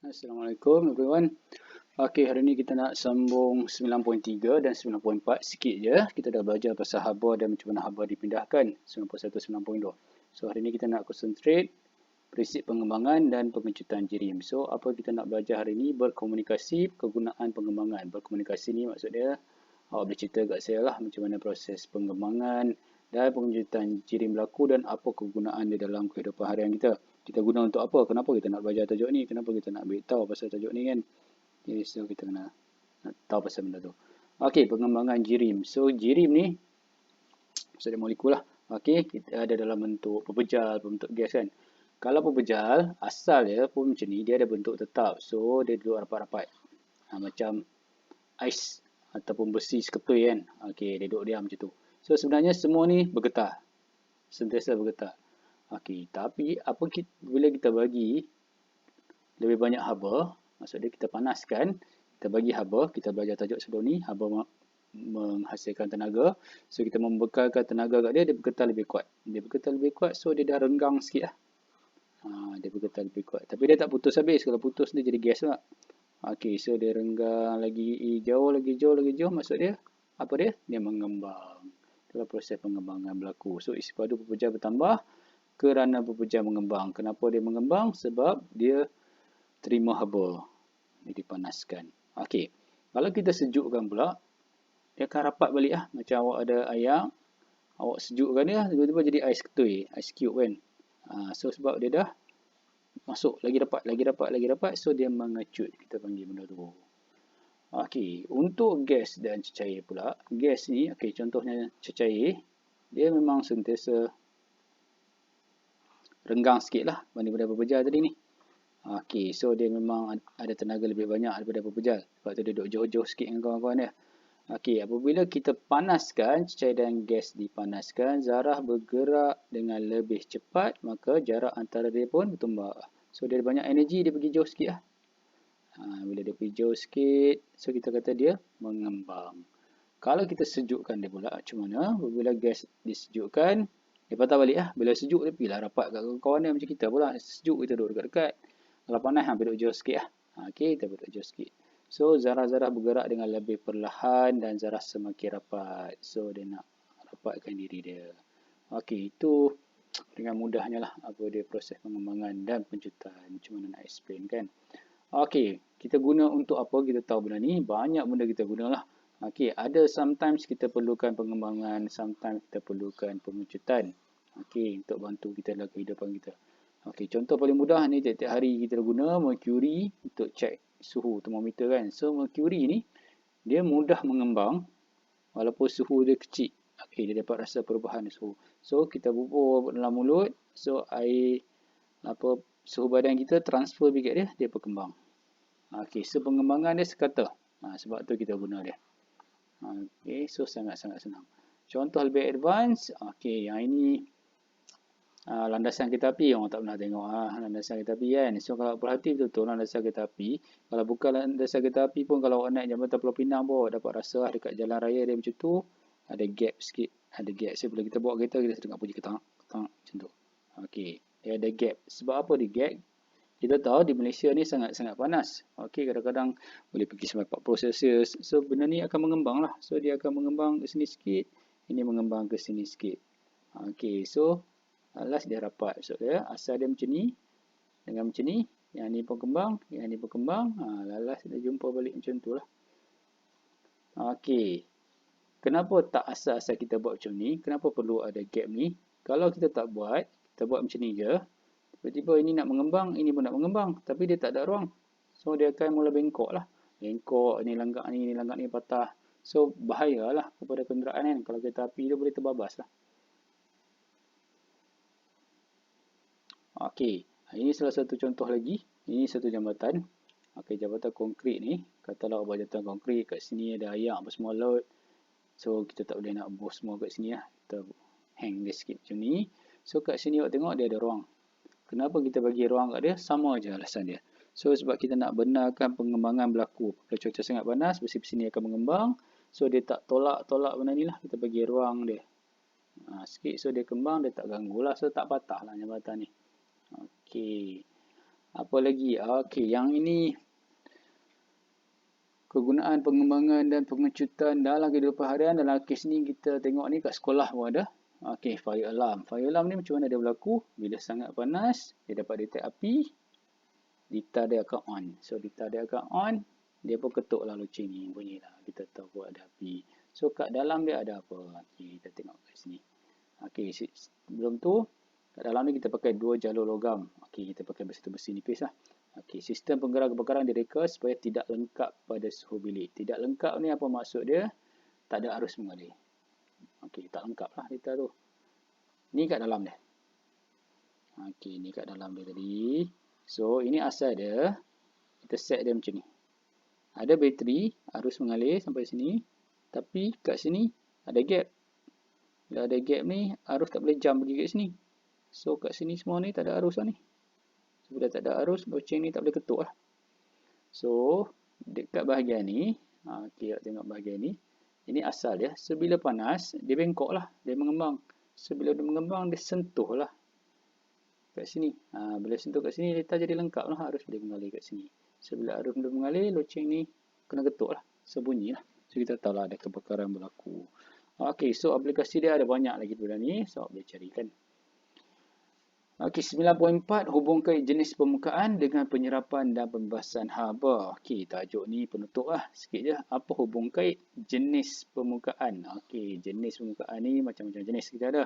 Assalamualaikum everyone. Okey, hari ni kita nak sambung 9.3 dan 9.4 sikit je. Kita dah belajar pasal haba dan macam mana haba dipindahkan 9.1 9.2. So hari ni kita nak concentrate prinsip pengembangan dan pengecutan jirim. So apa kita nak belajar hari ni? Berkomunikasi, kegunaan pengembangan. Berkomunikasi ni maksud dia awak boleh cerita kat saya lah macam mana proses pengembangan dan pengecutan jirim berlaku dan apa kegunaan dia dalam kehidupan harian kita. Kita guna untuk apa? Kenapa kita nak belajar tajuk ni? Kenapa kita nak beritahu pasal tajuk ni kan? Jadi so kita kena nak tahu pasal benda tu. Okey, pengembangan jirim. So jirim ni maksud dia molekul lah. Okey, kita ada dalam bentuk pepejal, bentuk gas kan. Kalau pepejal, asal dia pun macam ni, dia ada bentuk tetap. So dia duduk rapat-rapat. Macam ais ataupun besi seketui kan. Okey, dia duduk diam macam tu. So sebenarnya semua ni bergetar. Sentiasa bergetar. Okey, tapi bila kita bagi lebih banyak haba, maksud dia kita panaskan, kita bagi haba, kita belajar tajuk sebelum ni, haba menghasilkan tenaga. So kita membekalkan tenaga kat dia, dia bergetar lebih kuat. Dia bergetar lebih kuat, so dia dah renggang sikit lah. Dia bergetar lebih kuat. Tapi dia tak putus habis. Kalau putus dia jadi gas pula. Okey, so dia renggang lagi jauh, lagi jauh, lagi jauh. Maksud dia, apa dia? Dia mengembang. Itulah proses pengembangan berlaku. So isi padu pepejal bertambah kerana pepejal mengembang. Kenapa dia mengembang? Sebab dia terima haba. Dia dipanaskan. Okey. Kalau kita sejukkan pula, dia akan rapat balik lah. Macam awak ada air, awak sejukkan dia, tiba-tiba jadi ais ketui, ais cube kan. So sebab dia dah masuk lagi rapat, lagi rapat, lagi rapat. So dia mengecut. Kita panggil benda tu. Okey. Untuk gas dan cecair pula, gas ni, okey, contohnya cecair, dia memang sentiasa renggang sikit lah daripada pepejal tadi ni. Okey, so dia memang ada tenaga lebih banyak daripada pepejal. Sebab tu dia duduk jauh-jauh sikit dengan kawan-kawan dia. Okey, apabila kita panaskan, cecair dan gas dipanaskan, zarah bergerak dengan lebih cepat, maka jarak antara dia pun bertumbak. So dia ada banyak energi, dia pergi jauh sikit lah. Bila dia pergi jauh sikit, so kita kata dia mengembang. Kalau kita sejukkan dia pula, macam mana? Apabila gas disejukkan, dia patah balik lah. Bila sejuk, dia pergilah rapat kat kawan dia macam kita pula. Sejuk, kita duduk dekat-dekat. Kalau panas, duduk jauh sikit lah. Okey, kita duduk jauh sikit. So, zarah-zarah bergerak dengan lebih perlahan dan zarah semakin rapat. So, dia nak rapatkan diri dia. Okey, itu dengan mudahnya lah apa dia proses pengembangan dan pencutan. Macam mana nak explain kan? Okey, kita guna untuk apa? Kita tahu benda ni. Banyak benda kita guna lah. Okey, ada sometimes kita perlukan pengembangan, sometimes kita perlukan pengecutan. Okey, untuk bantu kita dalam kehidupan kita. Okey, contoh paling mudah ni tiap-tiap hari kita guna mercury untuk cek suhu termometer kan. So mercury ni dia mudah mengembang walaupun suhu dia kecil. Okey, dia dapat rasa perubahan suhu. So kita bubur dalam mulut, so air suhu badan kita transfer pergi kat dia, dia berkembang. Okey, so pengembangan dia sekata. Sebab tu kita guna dia. Okey, so sangat-sangat senang. Contoh lebih advance, okey, yang ini landasan kereta api. Orang tak pernah tengok landasan kereta api kan. So kalau perhati betul-betul landasan kereta api. Kalau bukan landasan kereta api pun, kalau awak naik Jambatan Pulau Pinang pun awak dapat rasa dekat jalan raya dia macam tu, ada gap sikit. Ada gap. So bila kita bawa kereta, kita dengar bunyi ketang-ketang macam tu. Okey, dia ada gap. Sebab apa dia gap? Kita tahu di Malaysia ni sangat-sangat panas. Okey, kadang-kadang boleh pergi sampai 40 Celsius. So benda ni akan mengembang lah. So dia akan mengembang ke sini sikit. Ini mengembang ke sini sikit. Okey, so last dia rapat. So dia asal dia macam ni. Dengan macam ni. Yang ni pun kembang. Yang ni pun kembang. Last dia jumpa balik macam tu lah. Okey. Kenapa tak asal-asal kita buat macam ni? Kenapa perlu ada gap ni? Kalau kita tak buat, kita buat macam ni je. Tiba-tiba ini nak mengembang, ini pun nak mengembang. Tapi dia tak ada ruang. So dia akan mula bengkok lah. Bengkok, ni langgak ni patah. So bahayalah kepada kenderaan kan. Kalau kereta api tu boleh terbabas lah. Okey, ini salah satu contoh lagi. Ini satu jambatan. Okey, jambatan konkrit ni. Katalah buat jambatan konkrit, kat sini ada ayak apa semua load. So kita tak boleh nak bos semua kat sini lah. Kita hang dia sikit macam ni. So kat sini awak tengok dia ada ruang. Kenapa kita bagi ruang kat dia? Sama je alasan dia. So sebab kita nak benarkan pengembangan berlaku. Kalau cuaca sangat panas, besi-besi ni akan mengembang. So dia tak tolak-tolak benda ni lah. Kita bagi ruang dia. Sikit so dia kembang, dia tak ganggu lah. So tak patah lah jambatan ni. Okey. Apa lagi? Okey, yang ini kegunaan pengembangan dan pengecutan dalam kehidupan harian. Dalam kes ni kita tengok ni kat sekolah pun ada. Okey, fire alarm. Fire alarm ni macam mana dia berlaku? Bila sangat panas, dia dapat detect api, litar dia akan on. So litar dia akan on, dia pun ketuk lah loceng ni, bunyi lah. Kita tahu ada api. So kat dalam dia ada apa? Okey, kita tengok kat sini. Okey, sebelum tu, kat dalam ni kita pakai 2 jalur logam. Okey, kita pakai besi nipis lah. Okey, sistem penggerak kebakaran direka supaya tidak lengkap pada suhu bilik. Tidak lengkap ni apa maksud dia? Tak ada arus mengalir. Okey, tak lengkap lah kita tu. Ni kat dalam dia. Okey, ni kat dalam dia tadi. So, ini asal dia. Kita set dia macam ni. Ada bateri, arus mengalir sampai sini. Tapi kat sini ada gap. Bila ada gap ni, arus tak boleh jump pergi kat sini. So, kat sini semua ni tak ada arus lah ni. So, bila tak ada arus, loceng ni tak boleh ketuk lah. So, dekat bahagian ni, okay, tengok bahagian ni. Ini asal dia. So, bila panas, dia bengkok lah. Dia mengembang. So, bila dia mengembang, dia sentuh lah kat sini. Bila sentuh kat sini, litar jadi lengkap lah. Arus boleh mengalir kat sini. So, bila arus boleh mengalir, loceng ni kena ketuk lah. So, bunyi lah. So, kita tahu lah ada kebakaran berlaku. Okay, so aplikasi dia ada banyak lagi daripada ni. So, boleh carikan. Okey, 9.4 hubungkan jenis permukaan dengan penyerapan dan pembebasan haba. Okey, tajuk ni penutup lah sikit je. Apa hubung kait jenis permukaan? Okey, jenis permukaan ni macam-macam jenis kita ada.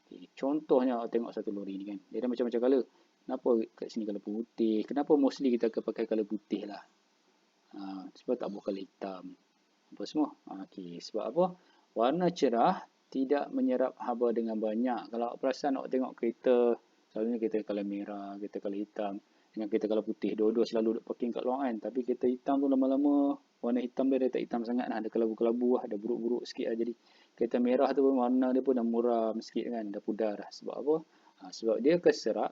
Okay, contohnya tengok satu lori ni kan. Dia ada macam-macam color. Kenapa kat sini color putih? Kenapa mostly kita akan pakai color putih lah? Sebab tak boleh color hitam. Apa semua? Okey, sebab apa? Warna cerah tidak menyerap haba dengan banyak. Kalau perasan awak tengok kereta, selalunya kita color merah, kita color hitam dengan kita color putih. Dua-dua selalu duduk parking kat luar kan. Tapi kereta hitam tu lama-lama warna hitam dia tak hitam sangat lah. Ada kelabu-kelabu lah, ada buruk-buruk sikit lah. Jadi kereta merah tu warna dia pun dah muram sikit kan, dah pudar lah. Sebab apa? Sebab dia akan serap.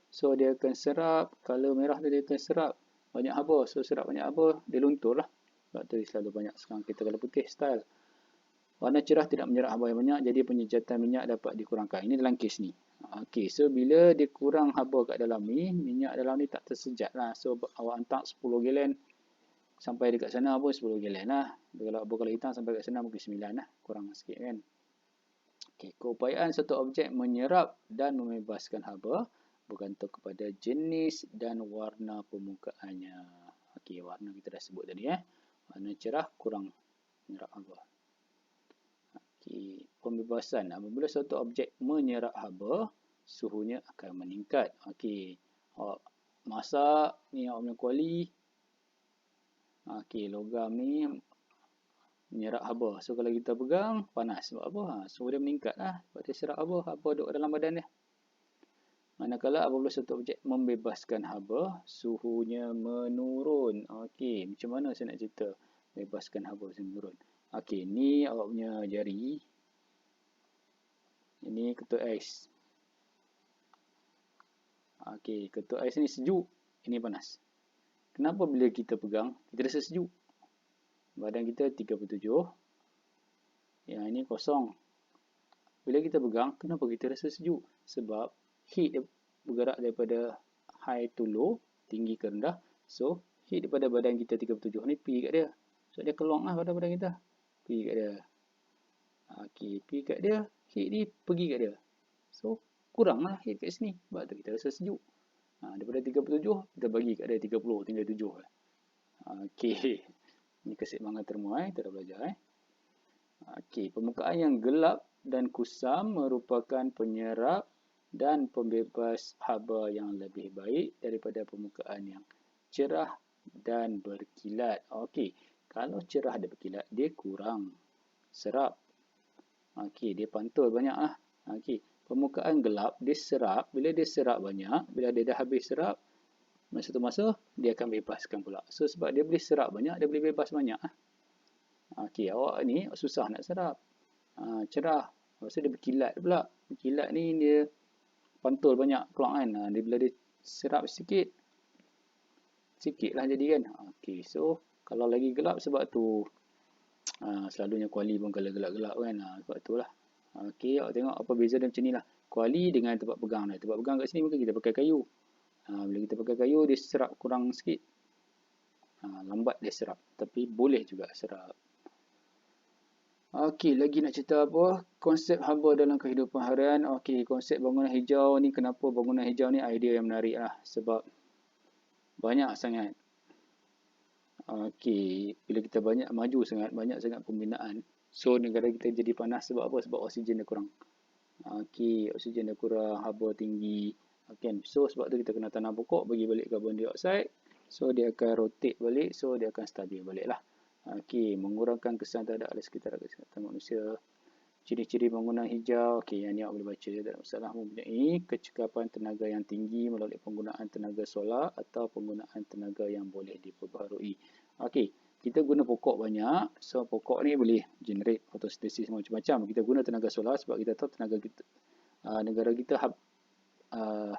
So dia akan serap, color merah tu dia akan serap banyak haba. So serap banyak haba, dia luntur lah. Sebab tu selalu banyak sekarang kita color putih style. Warna cerah tidak menyerap haba yang banyak, jadi penyejatan minyak dapat dikurangkan. Ini dalam kes ni. Okey, so bila dia kurang haba kat dalam ni, minyak dalam ni tak tersejat lah. So awak hantar 10 galen, sampai dekat sana pun 10 galen lah. Kalau hitam sampai kat sana mungkin 9 lah. Kurang sikit kan. Okey, keupayaan satu objek menyerap dan membebaskan haba bergantung kepada jenis dan warna permukaannya. Okey, warna kita dah sebut tadi . Warna cerah kurang menyerap haba. Okey, pembebasan. Apabila satu objek menyerap haba, suhunya akan meningkat. Okey, awak masak ni awak punya kuali. Okey, logam ni menyerap haba. So kalau kita pegang, panas. Sebab apa? Suhu dia meningkat lah. Sebab dia serap haba. Haba duduk dalam badan dia. Manakala apabila satu objek membebaskan haba, suhunya menurun. Okey, macam mana saya nak cerita bebaskan haba menurun? Okey, ni awak punya jari. Ini ketul ais. Okey, ketul ais ni sejuk. Ini panas. Kenapa bila kita pegang, kita rasa sejuk? Badan kita 37. Yang ini kosong. Bila kita pegang, kenapa kita rasa sejuk? Sebab heat dia bergerak daripada high to low, tinggi ke rendah. So, heat daripada badan kita 37 ni pergi kat dia. So, dia keluar lah pada badan kita. Pergi kat dia. Okey, pergi kat dia. Heat ni pergi kat dia. So, kurang lah heat kat sini. Sebab tu kita rasa sejuk. Daripada 37, kita bagi kat dia 30, tinggal 7. Okey. Ini keseimbangan terma. Kita dah belajar. Okey, permukaan yang gelap dan kusam merupakan penyerap dan pembebas haba yang lebih baik daripada permukaan yang cerah dan berkilat. Okey, kalau cerah dan berkilat, dia kurang serap. Okey, dia pantul banyak lah. Okey, permukaan gelap, dia serap. Bila dia serap banyak, bila dia dah habis serap, masa tu masa, dia akan bebaskan pula. So, sebab dia boleh serap banyak, dia boleh bebas banyak lah. Okey, awak ni susah nak serap. Cerah. Lepas tu dia berkilat pula. Berkilat ni dia pantul banyak keluar kan. Dia bila dia serap sikit, sikit lah jadi kan. Okey, so kalau lagi gelap sebab tu selalunya kuali pun kalau gelap-gelap kan. Sebab tu lah. Okey, awak tengok apa beza dia macam ni lah. Kuali dengan tempat pegang dia. Tempat pegang kat sini mungkin kita pakai kayu. Bila kita pakai kayu, dia serap kurang sikit. Lambat dia serap. Tapi boleh juga serap. Okey, lagi nak cerita apa? Konsep haba dalam kehidupan harian. Okey, konsep bangunan hijau ni, kenapa bangunan hijau ni idea yang menarik lah. Sebab banyak sangat. Okey, bila kita maju sangat, banyak sangat pembinaan. So, negara kita jadi panas sebab apa? Sebab oksigen dia kurang. Okey, oksigen dia kurang, haba tinggi. Okay. So, sebab tu kita kena tanam pokok, bagi balik karbon dioksida. So, dia akan rotate balik. So, dia akan stabil balik lah. Okey, mengurangkan kesan terhadap alam sekitar kesihatan manusia. Ciri-ciri bangunan hijau. Okey, yang ni awak boleh baca. Tak ada masalah. Mempunyai kecekapan tenaga yang tinggi melalui penggunaan tenaga solar atau penggunaan tenaga yang boleh diperbaharui. Okey, kita guna pokok banyak. So, pokok ni boleh generate fotosintesis macam-macam. Kita guna tenaga solar sebab kita tahu tenaga kita, negara kita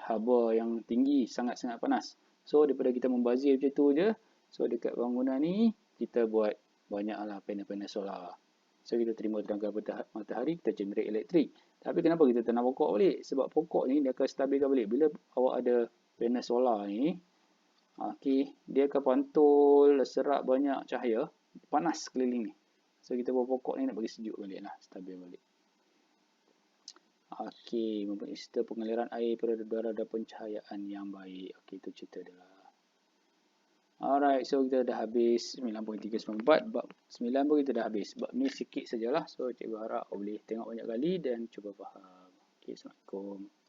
haba yang tinggi, sangat-sangat panas. So, daripada kita membazir macam tu je, so dekat bangunan ni, kita buat banyaklah panel-panel solar. So, kita terima tenaga matahari, kita generate elektrik. Tapi kenapa kita tanam pokok balik? Sebab pokok ni dia akan stabilkan balik. Bila awak ada panel solar ni, okay, dia akan pantul, serap banyak cahaya, panas keliling ni. So, kita buat pokok ni nak bagi sejuk balik lah, stabil balik. Okey, mempunyai sistem pengaliran air pada udara dan pencahayaan yang baik. Okey, itu cerita dia lah. Alright, so kita dah habis 9.394. Bab 9 pun kita dah habis. Bab ni sikit sajalah. So, cikgu harap boleh tengok banyak kali dan cuba faham. Okey, Assalamualaikum.